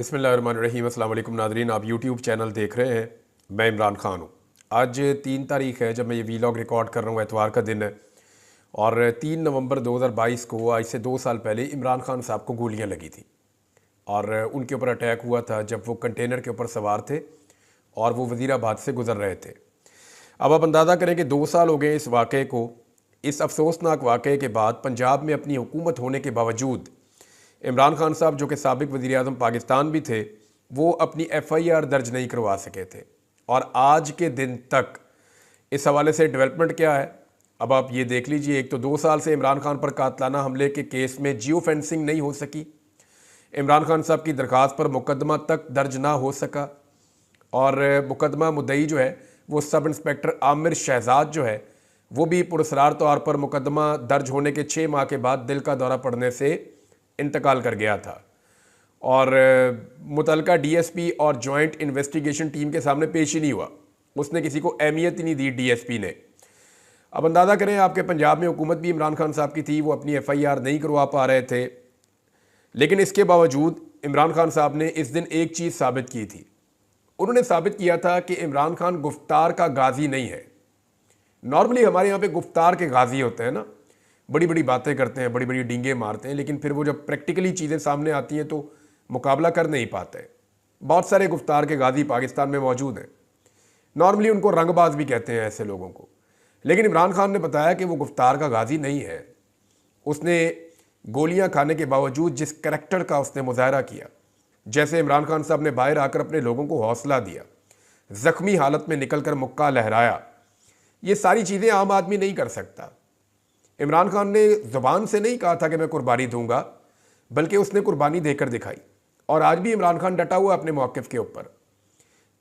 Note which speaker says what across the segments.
Speaker 1: बिस्मिल्लाहिर्रहमानिर्रहीम। अस्सलाम वालेकुम नादरीन, आप यूट्यूब चैनल देख रहे हैं। मैं इमरान ख़ान हूँ। आज 3 तारीख़ है जब मैं ये वीलॉग रिकॉर्ड कर रहा हूँ, एतवार का दिन है। और 3 नवंबर 2022 को, आज से 2 साल पहले, इमरान खान साहब को गोलियाँ लगी थी और उनके ऊपर अटैक हुआ था जब वो कंटेनर के ऊपर सवार थे और वो वज़ीराबाद से गुज़र रहे थे। अब आप अंदाज़ा करें कि 2 साल हो गए इस वाक़े को। इस अफसोसनाक वाक़े के बाद पंजाब में अपनी हुकूमत होने के बावजूद इमरान खान साहब, जो कि साबिक़ वज़ीर आज़म पाकिस्तान भी थे, वो अपनी FIR दर्ज नहीं करवा सके थे। और आज के दिन तक इस हवाले से डेवलपमेंट क्या है, अब आप ये देख लीजिए। एक तो 2 साल से इमरान खान पर कातलाना हमले के केस में जियो फेंसिंग नहीं हो सकी, इमरान खान साहब की दरख्वास्त पर मुकदमा तक दर्ज ना हो सका, और मुकदमा मुद्दई जो है वो सब इंस्पेक्टर आमिर शहजाद जो है वो भी पुरस्रार तौर पर मुकदमा दर्ज होने के 6 माह के बाद दिल का दौरा पड़ने से इंतकाल कर गया था। और मुतलका DSP और जॉइंट इन्वेस्टिगेशन टीम के सामने पेश ही नहीं हुआ, उसने किसी को अहमियत ही नहीं दी DSP ने। अब अंदाज़ा करें, आपके पंजाब में हुकूमत भी इमरान खान साहब की थी, वो अपनी FIR नहीं करवा पा रहे थे, लेकिन इसके बावजूद इमरान खान साहब ने इस दिन एक चीज़ साबित की थी। उन्होंने साबित किया था कि इमरान खान गुफ्तार का गाजी नहीं है। नॉर्मली हमारे यहाँ पे गुफ्तार के गाजी होते हैं ना, बड़ी बड़ी बातें करते हैं, बड़ी बड़ी डींगे मारते हैं, लेकिन फिर वो जब प्रैक्टिकली चीज़ें सामने आती हैं तो मुकाबला कर नहीं पाते। बहुत सारे गुफ्तार के गाजी पाकिस्तान में मौजूद हैं। नॉर्मली उनको रंगबाज भी कहते हैं ऐसे लोगों को, लेकिन इमरान खान ने बताया कि वो गुफ्तार का गाजी नहीं है। उसने गोलियां खाने के बावजूद जिस करैक्टर का उसने मुजाहरा किया, जैसे इमरान खान साहब ने बाहर आकर अपने लोगों को हौसला दिया, ज़ख्मी हालत में निकलकर मुक्का लहराया, ये सारी चीज़ें आम आदमी नहीं कर सकता। इमरान खान ने ज़ुबान से नहीं कहा था कि मैं कुर्बानी दूंगा, बल्कि उसने कुर्बानी देकर दिखाई। और आज भी इमरान खान डटा हुआ अपने मौक़िफ़ के ऊपर।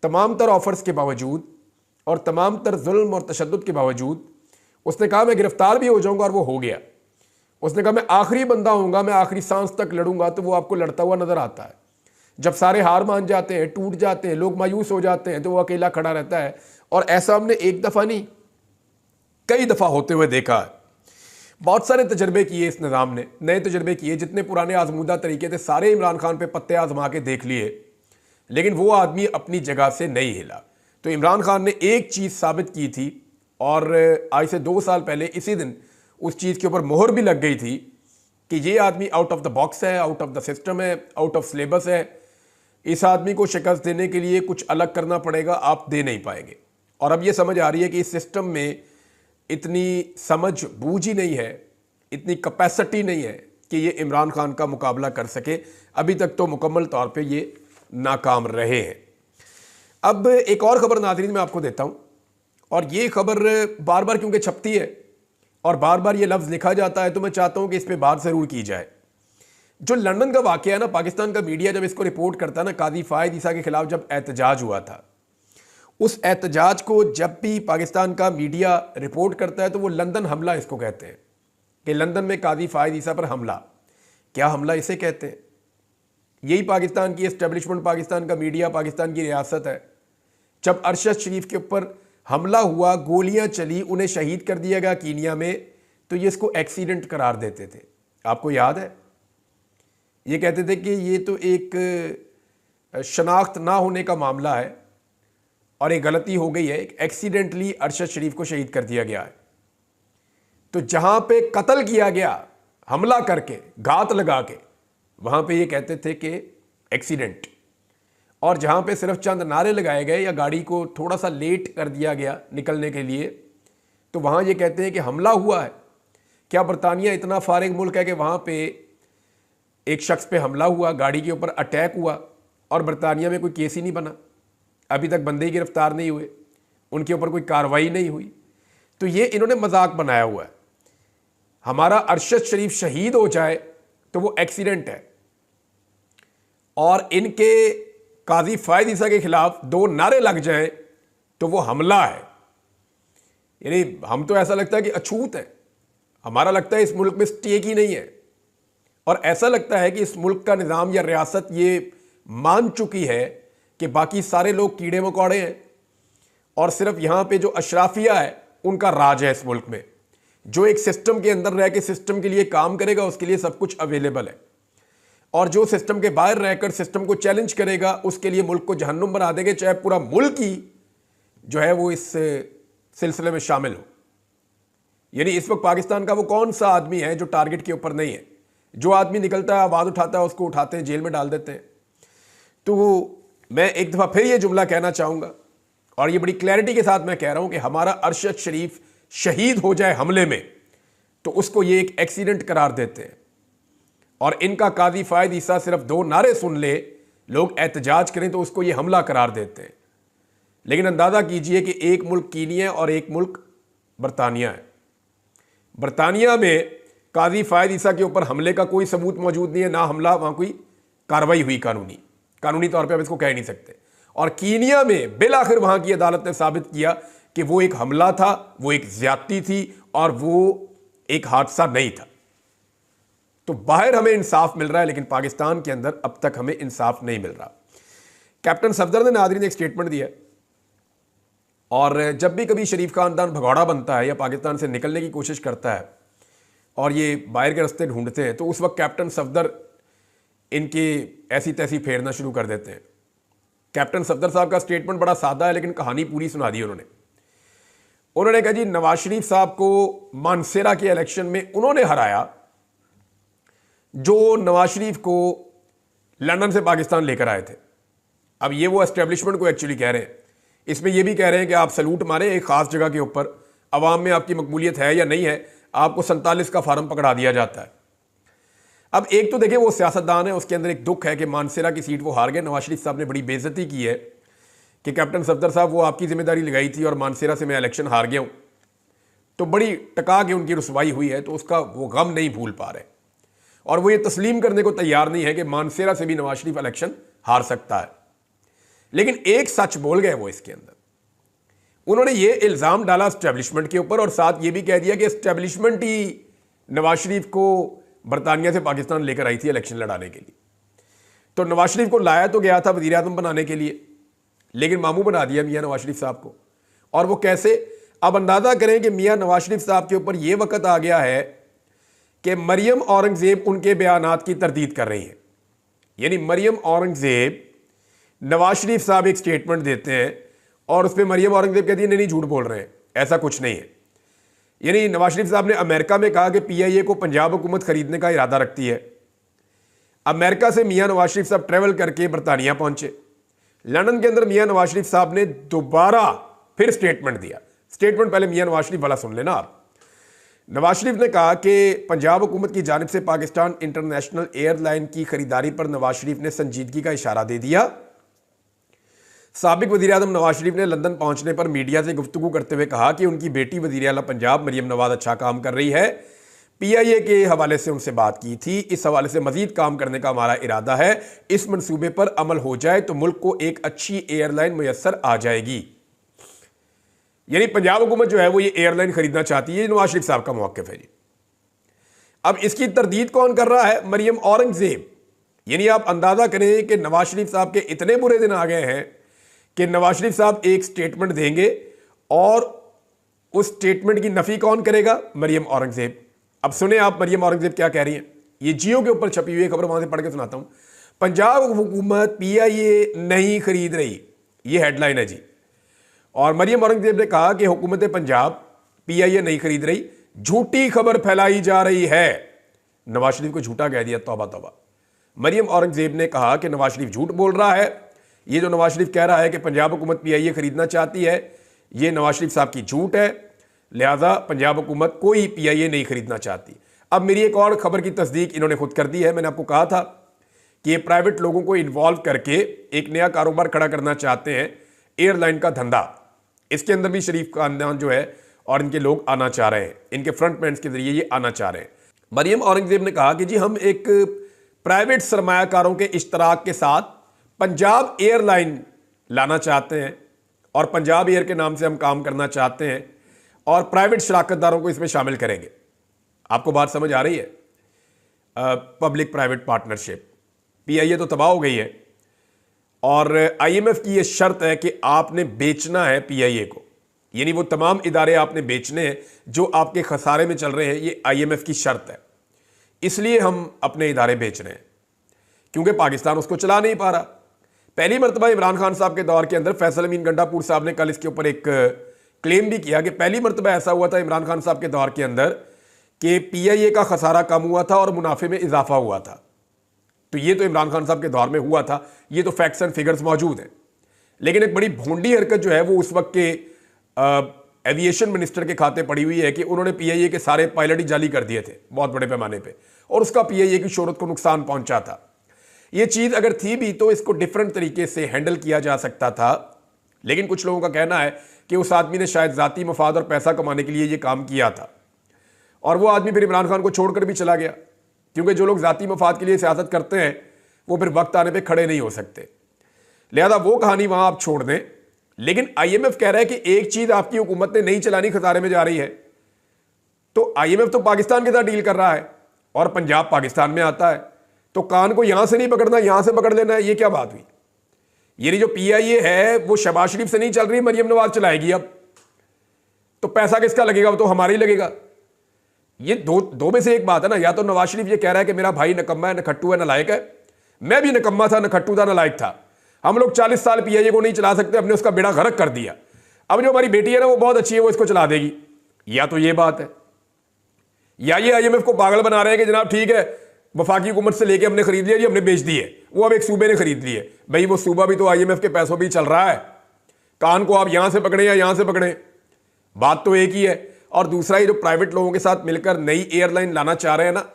Speaker 1: तमाम तर ऑफ़र्स के बावजूद और तमाम तर जुल्म और तशद्दुद के बावजूद उसने कहा मैं गिरफ्तार भी हो जाऊंगा, और वो हो गया। उसने कहा मैं आखिरी बंदा होऊंगा, मैं आखिरी सांस तक लड़ूंगा। तो वो आपको लड़ता हुआ नज़र आता है। जब सारे हार मान जाते हैं, टूट जाते हैं, लोग मायूस हो जाते हैं, तो वो अकेला खड़ा रहता है। और ऐसा हमने एक दफ़ा नहीं, कई दफ़ा होते हुए देखा है। बहुत सारे तजर्बे किए इस निज़ाम ने, नए तजर्बे किए, जितने पुराने आजमूदा तरीके थे सारे इमरान खान पे पत्ते आजमा के देख लिए, लेकिन वो आदमी अपनी जगह से नहीं हिला। तो इमरान खान ने एक चीज़ साबित की थी, और आज से 2 साल पहले इसी दिन उस चीज़ के ऊपर मोहर भी लग गई थी कि ये आदमी आउट ऑफ द बॉक्स है, आउट ऑफ द सिस्टम है, आउट ऑफ सिलेबस है। इस आदमी को शिकस्त देने के लिए कुछ अलग करना पड़ेगा, आप दे नहीं पाएंगे। और अब ये समझ आ रही है कि इस सिस्टम में इतनी समझ बूझ ही नहीं है, इतनी कैपेसिटी नहीं है कि ये इमरान खान का मुकाबला कर सके। अभी तक तो मुकम्मल तौर पे ये नाकाम रहे हैं। अब एक और ख़बर नाज़रीन मैं आपको देता हूँ, और ये खबर बार बार क्योंकि छपती है और बार बार ये लफ्ज़ लिखा जाता है, तो मैं चाहता हूँ कि इस पर बात ज़रूर की जाए। जो लंदन का वाक़या है ना, पाकिस्तान का मीडिया जब इसको रिपोर्ट करता है ना, काजी फ़ायद ईसा के ख़िलाफ़ जब एहतजाज हुआ था, उस एहतजाज को जब भी पाकिस्तान का मीडिया रिपोर्ट करता है तो वो लंदन हमला इसको कहते हैं, कि लंदन में काजी फ़ायद ईसा पर हमला। क्या हमला इसे कहते हैं? यही पाकिस्तान की एस्टेब्लिशमेंट, पाकिस्तान का मीडिया, पाकिस्तान की रियासत है। जब अरशद शरीफ के ऊपर हमला हुआ, गोलियां चली, उन्हें शहीद कर दिया गया कीनिया में, तो ये इसको एक्सीडेंट करार देते थे। आपको याद है? ये कहते थे कि ये तो एक शनाख्त ना होने का मामला है और एक गलती हो गई है, एक एक्सीडेंटली अरशद शरीफ को शहीद कर दिया गया है। तो जहां पे कत्ल किया गया हमला करके, घात लगा के, वहां पे ये कहते थे कि एक्सीडेंट। और जहां पे सिर्फ चंद नारे लगाए गए या गाड़ी को थोड़ा सा लेट कर दिया गया निकलने के लिए, तो वहां ये कहते हैं कि हमला हुआ है। क्या बरतानिया इतना फारिग मुल्क है कि वहां पे एक शख्स पे हमला हुआ, गाड़ी के ऊपर अटैक हुआ, और बरतानिया में कोई केस ही नहीं बना? अभी तक बंदे ही गिरफ्तार नहीं हुए, उनके ऊपर कोई कार्रवाई नहीं हुई। तो ये इन्होंने मजाक बनाया हुआ है। हमारा अरशद शरीफ शहीद हो जाए तो वो एक्सीडेंट है, और इनके काजी फ़ायद ईसा के खिलाफ 2 नारे लग जाएं तो वो हमला है। यानी हम तो ऐसा लगता है कि अछूत है, हमारा लगता है इस मुल्क में स्टेक ही नहीं है, और ऐसा लगता है कि इस मुल्क का निज़ाम या रियासत ये मान चुकी है कि बाकी सारे लोग कीड़े मकोड़े हैं, और सिर्फ यहाँ पे जो अशराफिया है उनका राज है इस मुल्क में। जो एक सिस्टम के अंदर रह के सिस्टम के लिए काम करेगा, उसके लिए सब कुछ अवेलेबल है। और जो सिस्टम के बाहर रहकर सिस्टम को चैलेंज करेगा उसके लिए मुल्क को जहन्नुम बना देंगे, चाहे पूरा मुल्क ही जो है वो इस सिलसिले में शामिल हो। यानी इस वक्त पाकिस्तान का वो कौन सा आदमी है जो टारगेट के ऊपर नहीं है? जो आदमी निकलता है, आवाज़ उठाता है, उसको उठाते हैं, जेल में डाल देते हैं। तो मैं एक दफ़ा फिर ये जुमला कहना चाहूँगा और ये बड़ी क्लैरिटी के साथ मैं कह रहा हूँ कि हमारा अरशद शरीफ शहीद हो जाए हमले में तो उसको ये एक एक्सीडेंट करार देते हैं, और इनका काजी फायद ईसा सिर्फ 2 नारे सुन ले, लोग एहतजाज करें तो उसको ये हमला करार देते हैं। लेकिन अंदाज़ा कीजिए कि एक मुल्क कीनिया और एक मुल्क बरतानिया है। बरतानिया में काजी फायद ईसा के ऊपर हमले का कोई सबूत मौजूद नहीं है, ना हमला, वहाँ कोई कार्रवाई हुई कानूनी तौर पे आप इसको कह नहीं सकते। और कीनिया में बिल आखिर वहाँ की अदालत ने साबित किया कि वो एक हमला था, वो एक ज्यादती थी और वो एक हादसा नहीं था। तो बाहर हमें इंसाफ मिल रहा है, लेकिन पाकिस्तान के अंदर अब तक हमें इंसाफ नहीं मिल रहा। कैप्टन सफदर ने नाज़रीन एक स्टेटमेंट दिया है, और जब भी कभी शरीफ खानदान भगौड़ा बनता है या पाकिस्तान से निकलने की कोशिश करता है और ये बाहर के रास्ते ढूंढते हैं, तो उस वक्त कैप्टन सफदर इनकी ऐसी तैसी फेरना शुरू कर देते हैं। कैप्टन सफदर साहब का स्टेटमेंट बड़ा सादा है, लेकिन कहानी पूरी सुना दी उन्होंने कहा जी, नवाज शरीफ साहब को मानसेरा के इलेक्शन में उन्होंने हराया जो नवाज शरीफ को लंदन से पाकिस्तान लेकर आए थे। अब ये वो एस्टेब्लिशमेंट को एक्चुअली कह रहे हैं, इसमें ये भी कह रहे हैं कि आप सलूट मारें एक खास जगह के ऊपर, अवाम में आपकी मकबूलियत है या नहीं है, आपको 47 का फार्म पकड़ा दिया जाता है। अब एक तो देखिए वो सियासतदान है, उसके अंदर एक दुख है कि मानसेरा की सीट वो हार गए। नवाज शरीफ साहब ने बड़ी बेइज्जती की है कि कैप्टन सफदर साहब वो आपकी जिम्मेदारी लगाई थी और मानसेरा से मैं इलेक्शन हार गया हूं, तो बड़ी टका के उनकी रुसवाई हुई है, तो उसका वो गम नहीं भूल पा रहे, और वो ये तस्लीम करने को तैयार नहीं है कि मानसेरा से भी नवाज शरीफ इलेक्शन हार सकता है। लेकिन एक सच बोल गए वो इसके अंदर, उन्होंने ये इल्ज़ाम डाला एस्टेब्लिशमेंट के ऊपर और साथ ये भी कह दिया कि एस्टेब्लिशमेंट ही नवाज शरीफ को बरतानिया से पाकिस्तान लेकर आई थी इलेक्शन लड़ाने के लिए। तो नवाज शरीफ को लाया तो गया था वज़ीर आज़म बनाने के लिए, लेकिन मामू बना दिया मियाँ नवाज शरीफ साहब को। और वो कैसे? अब अंदाज़ा करें कि मियाँ नवाज शरीफ साहब के ऊपर ये वक्त आ गया है कि मरियम औरंगज़ेब उनके बयानात की तरदीद कर रही है। यानी मरियम औरंगज़ेब, नवाज शरीफ साहब एक स्टेटमेंट देते हैं और उस पर मरियम औरंगज़ेब कहती है नहीं झूठ बोल रहे हैं, ऐसा कुछ नहीं है। यानी नवाज शरीफ साहब ने अमेरिका में कहा कि PIA को पंजाब हुकूमत खरीदने का इरादा रखती है। अमेरिका से मियाँ नवाज शरीफ साहब ट्रैवल करके बरतानिया पहुंचे। लंदन के अंदर मियाँ नवाज शरीफ साहब ने दोबारा फिर स्टेटमेंट दिया। स्टेटमेंट पहले मियाँ नवाज शरीफ वाला सुन लेना आप। नवाज शरीफ ने कहा कि पंजाब हुकूमत की जानिब से पाकिस्तान इंटरनेशनल एयरलाइन की खरीदारी पर नवाज शरीफ ने संजीदगी का इशारा दे दिया। साबिक वज़ीर आज़म नवाज शरीफ ने लंदन पहुंचने पर मीडिया से गुफ्तगू करते हुए कहा कि उनकी बेटी वज़ीर आला पंजाब मरियम नवाज अच्छा काम कर रही है। PIA के हवाले से उनसे बात की थी, इस हवाले से मजीद काम करने का हमारा इरादा है। इस मंसूबे पर अमल हो जाए तो मुल्क को एक अच्छी एयरलाइन मुयस्सर आ जाएगी। यानी पंजाब हुकूमत जो है वो ये एयरलाइन खरीदना चाहती है। नवाज शरीफ साहब का मौक़िफ़ है जी। अब इसकी तरदीद कौन कर रहा है? मरियम औरंगज़ेब। यानी आप अंदाज़ा करें कि नवाज शरीफ साहब के इतने बुरे दिन आ गए हैं कि नवाज शरीफ साहब एक स्टेटमेंट देंगे और उस स्टेटमेंट की नफी कौन करेगा? मरियम औरंगज़ेब। अब सुने आप मरियम औरंगज़ेब क्या कह रही हैं। ये जियो के ऊपर छपी हुई खबर, वहां से पढ़ के सुनाता हूं। पंजाब हुकूमत PIA नहीं खरीद रही, ये हेडलाइन है जी। और मरियम औरंगज़ेब ने कहा कि हुकूमत पंजाब PIA नहीं खरीद रही, झूठी खबर फैलाई जा रही है। नवाज शरीफ को झूठा कह दिया, तौबा तौबा। मरियम औरंगज़ेब ने कहा कि नवाज शरीफ झूठ बोल रहा है। ये जो नवाज शरीफ कह रहा है कि पंजाब हुकूमत PIA खरीदना चाहती है, ये नवाज शरीफ साहब की झूठ है। लिहाजा पंजाब हुकूमत कोई PIA नहीं खरीदना चाहती। अब मेरी एक और खबर की तस्दीक इन्होंने खुद कर दी है। मैंने आपको कहा था कि ये प्राइवेट लोगों को इन्वॉल्व करके एक नया कारोबार खड़ा करना चाहते हैं, एयरलाइन का धंधा। इसके अंदर भी शरीफ खानदान जो है और इनके लोग आना चाह रहे हैं, इनके फ्रंटमैन के जरिए ये आना चाह रहे हैं। मरियम औरंगज़ेब ने कहा कि जी हम एक प्राइवेट सरमायाकारों के इश्तराक के साथ पंजाब एयरलाइन लाना चाहते हैं और पंजाब एयर के नाम से हम काम करना चाहते हैं और प्राइवेट शराकतदारों को इसमें शामिल करेंगे। आपको बात समझ आ रही है? Public private partnership. PIA तो तबाह हो गई है और IMF की ये शर्त है कि आपने बेचना है PIA को। यानी वो तमाम इदारे आपने बेचने हैं जो आपके खसारे में चल रहे हैं, ये IMF की शर्त है। इसलिए हम अपने इदारे बेच रहे हैं। क्योंकि पाकिस्तान उसको चला नहीं पा रहा। पहली मरतबा इमरान खान साहब के दौर के अंदर फैसल अमीन गंडापुर साहब ने कल इसके ऊपर एक क्लेम भी किया कि पहली मरतबा ऐसा हुआ था इमरान खान साहब के दौर के अंदर कि पीआईए का खसारा कम हुआ था और मुनाफे में इजाफा हुआ था। तो ये तो इमरान खान साहब के दौर में हुआ था, ये तो फैक्ट्स एंड फिगर्स मौजूद हैं। लेकिन एक बड़ी भोंडी हरकत जो है वो उस वक्त के एविएशन मिनिस्टर के खाते पड़ी हुई है कि उन्होंने पीआईए के सारे पायलट ही जाली कर दिए थे बहुत बड़े पैमाने पे, और उसका पीआईए की शोहरत को नुकसान पहुंचा था। ये चीज़ अगर थी भी तो इसको डिफरेंट तरीके से हैंडल किया जा सकता था। लेकिन कुछ लोगों का कहना है कि उस आदमी ने शायद ज़ाती मफाद और पैसा कमाने के लिए ये काम किया था, और वो आदमी फिर इमरान खान को छोड़कर भी चला गया, क्योंकि जो लोग ज़ाती मफाद के लिए सियासत करते हैं वो फिर वक्त आने पे खड़े नहीं हो सकते। लिहाजा वो कहानी वहाँ आप छोड़ दें। लेकिन IMF कह रहा है कि एक चीज़ आपकी हुकूमत ने नहीं चलानी, खसारे में जा रही है। तो IMF तो पाकिस्तान के साथ डील कर रहा है और पंजाब पाकिस्तान में आता है, तो कान को यहां से नहीं पकड़ना, यहां से पकड़ लेना है। ये क्या बात हुई? ये जो पीआईए है वो शहबाज शरीफ से नहीं चल रही, मरियम नवाज चलाएगी अब। तो पैसा किसका लगेगा? वो तो हमारा ही लगेगा। ये दो में से एक बात है ना। या तो नवाज शरीफ ये कह रहा है कि मेरा भाई निकम्मा है, नखट्टू है, नालायक है। मैं भी निकम्मा था, नखट्टू था, नालायक था। हम लोग 40 साल पीआईए को नहीं चला सकते, हमने उसका बेड़ा गर्क कर दिया। अब जो हमारी बेटी है ना वो बहुत अच्छी है, वो इसको चला देगी। या तो ये बात है, या ये IMF को पागल बना रहे हैं कि जनाब ठीक है, वफाकी हुकूमत से लेके हमने खरीद लिया जी, हमने बेच दी है, वो अब एक सूबे ने खरीद ली है। भाई वो सूबा भी तो IMF के पैसों भी चल रहा है। कान को आप यहां से पकड़े या यहां से पकड़े, बात तो एक ही है। और दूसरा, ये जो प्राइवेट लोगों के साथ मिलकर नई एयरलाइन लाना चाह रहे हैं ना,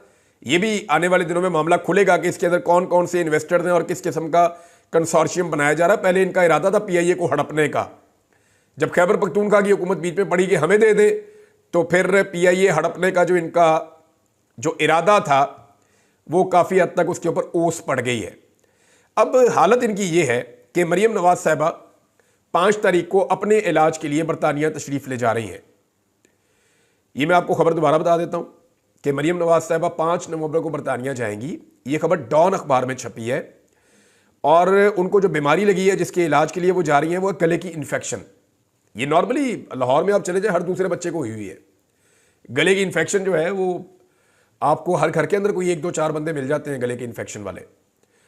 Speaker 1: ये भी आने वाले दिनों में मामला खुलेगा कि इसके अंदर कौन कौन से इन्वेस्टर्स हैं और किस किस्म का कंसोर्शियम बनाया जा रहा है। पहले इनका इरादा था पीआईए को हड़पने का। जब खैबर पख्तूनख्वा की हुकूमत बीच में पड़ी कि हमें दे दे, तो फिर पीआईए हड़पने का जो इनका जो इरादा था वो काफ़ी हद तक उसके ऊपर ओस पड़ गई है। अब हालत इनकी ये है कि मरियम नवाज साहिबा 5 तारीख को अपने इलाज के लिए बरतानिया तशरीफ़ ले जा रही हैं। ये मैं आपको खबर दोबारा बता देता हूँ कि मरियम नवाज साहिबा 5 नवंबर को बरतानिया जाएंगी। ये खबर डॉन अखबार में छपी है। और उनको जो बीमारी लगी है जिसके इलाज के लिए वो जा रही हैं वो गले की इन्फेक्शन। ये नॉर्मली लाहौर में आप चले जाए हर दूसरे बच्चे को हुई हुई है। गले की इन्फेक्शन जो है वो आपको हर घर के अंदर कोई 1 2 4 बंदे मिल जाते हैं गले के इन्फेक्शन वाले।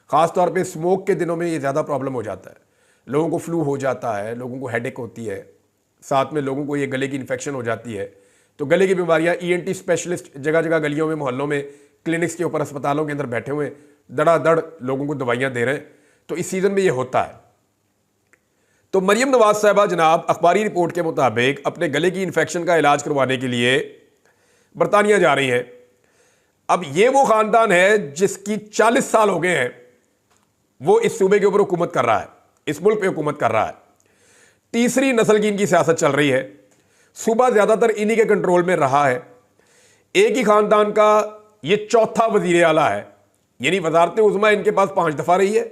Speaker 1: ख़ास तौर पे स्मोक के दिनों में ये ज़्यादा प्रॉब्लम हो जाता है। लोगों को फ्लू हो जाता है, लोगों को हेडेक होती है, साथ में लोगों को ये गले की इन्फेक्शन हो जाती है। तो गले की बीमारियाँ ENT स्पेशलिस्ट जगह जगह गलियों में, मोहल्लों में, क्लिनिक्स के ऊपर, अस्पतालों के अंदर बैठे हुए धड़ाधड़ लोगों को दवाइयाँ दे रहे हैं। तो इस सीज़न में ये होता है। तो मरियम नवाज साहिबा जनाब अखबारी रिपोर्ट के मुताबिक अपने गले की इन्फेक्शन का इलाज करवाने के लिए बरतानिया जा रही हैं। अब ये वो ख़ानदान है जिसकी 40 साल हो गए हैं, वो इस सूबे के ऊपर हुकूमत कर रहा है, इस मुल्क पे हुकूमत कर रहा है। तीसरी नस्ल की इनकी सियासत चल रही है। सूबा ज़्यादातर इन्हीं के कंट्रोल में रहा है। एक ही ख़ानदान का ये चौथा वज़ीर आला है, यानी वज़ारत उज़्मा इनके पास 5 दफ़ा रही है।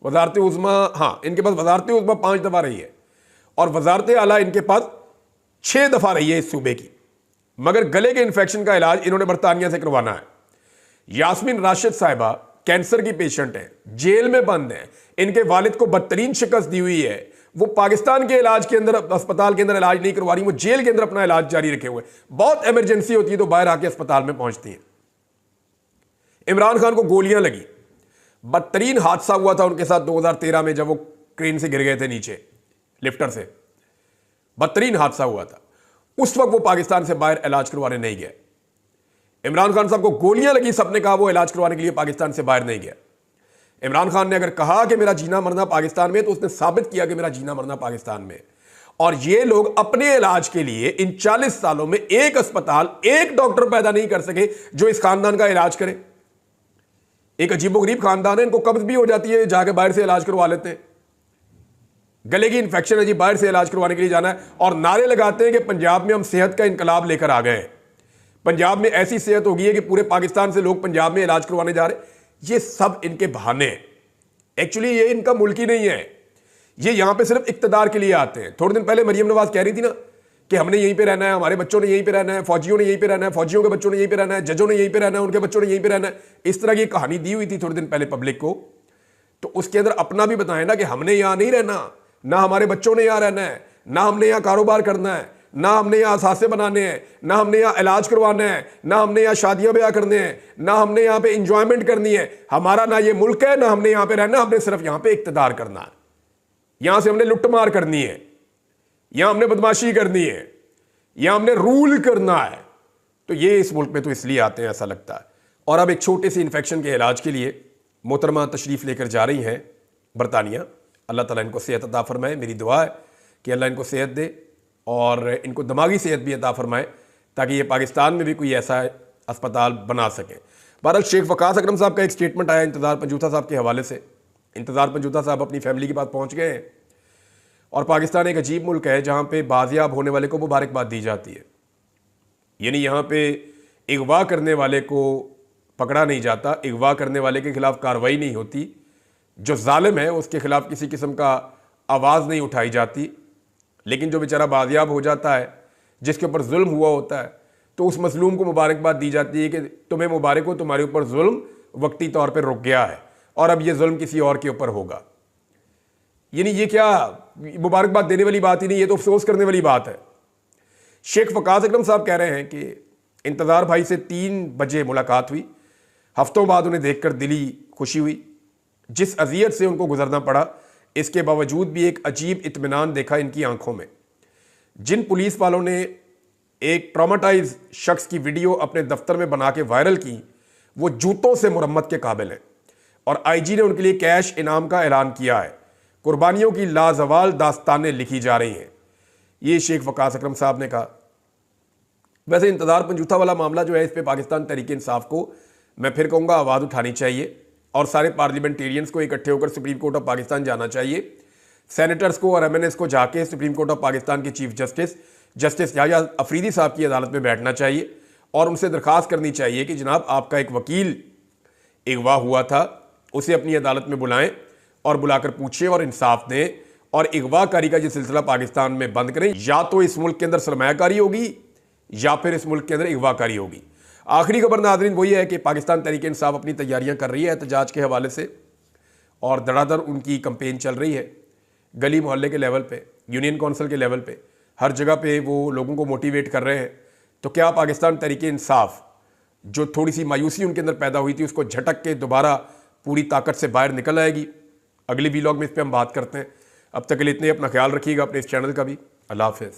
Speaker 1: वज़ारत उज़्मा, हाँ, इनके पास वज़ारत उज़्मा 5 दफ़ा रही है और वज़ारत आला इनके पास 6 दफ़ा रही है इस सूबे की। मगर गले के इन्फेक्शन का इलाज इन्होंने बरतानिया से करवाना है। यास्मीन राशिद साहिबा कैंसर की पेशेंट हैं, जेल में बंद हैं, इनके वालिद को बदतरीन शिकस्त दी हुई है। वो पाकिस्तान के इलाज के अंदर, अस्पताल के अंदर इलाज नहीं करवा रही, वो जेल के अंदर अपना इलाज जारी रखे हुए। बहुत इमरजेंसी होती है तो बाहर आके अस्पताल में पहुंचती हैं। इमरान खान को गोलियां लगी, बदतरीन हादसा हुआ था उनके साथ 2013 में जब वो क्रेन से गिर गए थे नीचे, लिफ्टर से। बदतरीन हादसा हुआ था। उस वक्त वो पाकिस्तान से बाहर इलाज करवाने नहीं गया। इमरान खान साहब को गोलियां लगी, सबने कहा वो इलाज करवाने के लिए पाकिस्तान से बाहर नहीं गया। इमरान खान ने अगर कहा कि मेरा जीना मरना पाकिस्तान में, तो उसने साबित किया कि मेरा जीना मरना पाकिस्तान में। और ये लोग अपने इलाज के लिए इन 40 सालों में एक अस्पताल, एक डॉक्टर पैदा नहीं कर सके जो इस खानदान का इलाज करे। एक अजीबोगरीब खानदान है, इनको कब्ज भी हो जाती है, जाके बाहर से इलाज करवा लेते हैं। गले की इन्फेक्शन है जी, बाहर से इलाज करवाने के लिए जाना है, और नारे लगाते हैं कि पंजाब में हम सेहत का इनकलाब लेकर आ गए हैं। पंजाब में ऐसी सेहत हो गई है कि पूरे पाकिस्तान से लोग पंजाब में इलाज करवाने जा रहे हैं। ये सब इनके बहाने हैं। एक्चुअली ये इनका मुल्क ही नहीं है, ये यहां पे सिर्फ इक्तदार के लिए आते हैं। थोड़े दिन पहले मरियम नवाज कह रही थी ना कि हमने यहीं पे रहना है, हमारे बच्चों ने यहीं पे रहना है, फौजियों ने यहीं पे रहना है, फौजियों के बच्चों ने यहीं पे रहना है, जजों ने यहीं पे रहना है, उनके बच्चों ने यहीं पे रहना है। इस तरह की कहानी दी हुई थी थोड़े दिन पहले पब्लिक को। तो उसके अंदर अपना भी बताएं ना कि हमने यहां नहीं रहना, ना हमारे बच्चों ने यहां रहना है, ना हमने यहां कारोबार करना है, ना हमने यहाँ असासे बनाने हैं, ना हमने यहाँ इलाज करवाना है, ना हमने यहाँ शादियां ब्याह करने हैं, ना हमने यहाँ पे इंजॉयमेंट करनी है। हमारा ना ये मुल्क है, ना हमने यहाँ पे रहना, हमने सिर्फ यहाँ पे इक्तदार करना है। यहां से हमने लुट्टमार करनी है, यहां हमने बदमाशी करनी है, यहां हमने रूल करना है। तो ये इस मुल्क में तो इसलिए आते हैं, ऐसा लगता है। और अब एक छोटे से इन्फेक्शन के इलाज के लिए मोहतरमा तशरीफ़ लेकर जा रही हैं बरतानिया। अल्लाह ताला इनको सेहत अता फरमाए। मेरी दुआ है कि अल्लाह इनको सेहत दे और इनको दिमागी सेहत भी अता फरमाए, ताकि ये पाकिस्तान में भी कोई ऐसा अस्पताल बना सकें। बहरहाल शेख वकास अकरम साहब का एक स्टेटमेंट आया इंतज़ार पंजूथा साहब के हवाले से। इंतज़ार पंजूथा साहब अपनी फैमिली के पास पहुँच गए हैं और पाकिस्तान एक अजीब मुल्क है जहाँ पे बाजियाब होने वाले को मुबारकबाद दी जाती है। यानी यहाँ पे अगवा करने वाले को पकड़ा नहीं जाता, अगवा करने वाले के खिलाफ कार्रवाई नहीं होती, जो जालिम है उसके खिलाफ किसी किस्म का आवाज़ नहीं उठाई जाती। लेकिन जो बेचारा बाजियाब हो जाता है, जिसके ऊपर जुल्म हुआ होता है, तो उस मजलूम को मुबारकबाद दी जाती है कि तुम्हें मुबारक हो, तुम्हारे ऊपर जुल्म वक्ती तौर पर रुक गया है और अब ये जुल्म किसी और के ऊपर होगा। यानी ये क्या मुबारकबाद देने वाली बात ही नहीं, ये तो अफसोस करने वाली बात है। शेख वकास अकरम साहब कह रहे हैं कि इंतज़ार भाई से 3 बजे मुलाकात हुई, हफ्तों बाद उन्हें देखकर दिली खुशी हुई। जिस अजियत से उनको गुजरना पड़ा, इसके बावजूद भी एक अजीब इत्मीनान देखा इनकी आंखों में। जिन पुलिस वालों ने एक ट्रॉमाटाइज शख्स की वीडियो अपने दफ्तर में बना के वायरल की, वो जूतों से मुरम्मत के काबिल हैं और आईजी ने उनके लिए कैश इनाम का ऐलान किया है। कुर्बानियों की लाजवाल दास्तानें लिखी जा रही हैं, ये शेख वकास अकरम साहब ने कहा। वैसे इंतज़ार पंजूथा वाला मामला जो है, इस पर पाकिस्तान तहरीक इंसाफ को मैं फिर कहूँगा आवाज़ उठानी चाहिए और सारे पार्लियामेंटेरियंस को इकट्ठे होकर सुप्रीम कोर्ट ऑफ पाकिस्तान जाना चाहिए। सेनेटर्स को और एमएनएस को जाके सुप्रीम कोर्ट ऑफ पाकिस्तान के चीफ जस्टिस याह्या अफरीदी साहब की अदालत में बैठना चाहिए और उनसे दरख्वास्त करनी चाहिए कि जनाब आपका एक वकील अगवा हुआ था, उसे अपनी अदालत में बुलाएं और बुलाकर पूछें और इंसाफ दें और अगवाकारी का ये सिलसिला पाकिस्तान में बंद करें। या तो इस मुल्क के अंदर सरमायाकारी होगी या फिर इस मुल्क के अंदर अगवाकारी होगी। आखिरी खबर नाज़रीन वही है कि पाकिस्तान तहरीक इंसाफ अपनी तैयारियां कर रही है एहतजाज के हवाले से और धड़ाधड़ उनकी कंपेन चल रही है। गली मोहल्ले के लेवल पे, यूनियन कौंसिल के लेवल पे, हर जगह पे वो लोगों को मोटिवेट कर रहे हैं। तो क्या पाकिस्तान तहरीक इंसाफ, जो थोड़ी सी मायूसी उनके अंदर पैदा हुई थी, उसको झटक के दोबारा पूरी ताकत से बाहर निकल आएगी? अगली वीलॉग में इस पर हम बात करते हैं। अब तक के लिए इतने, अपना ख्याल रखिएगा, अपने इस चैनल का भी। अल्लाह हाफ़िज़।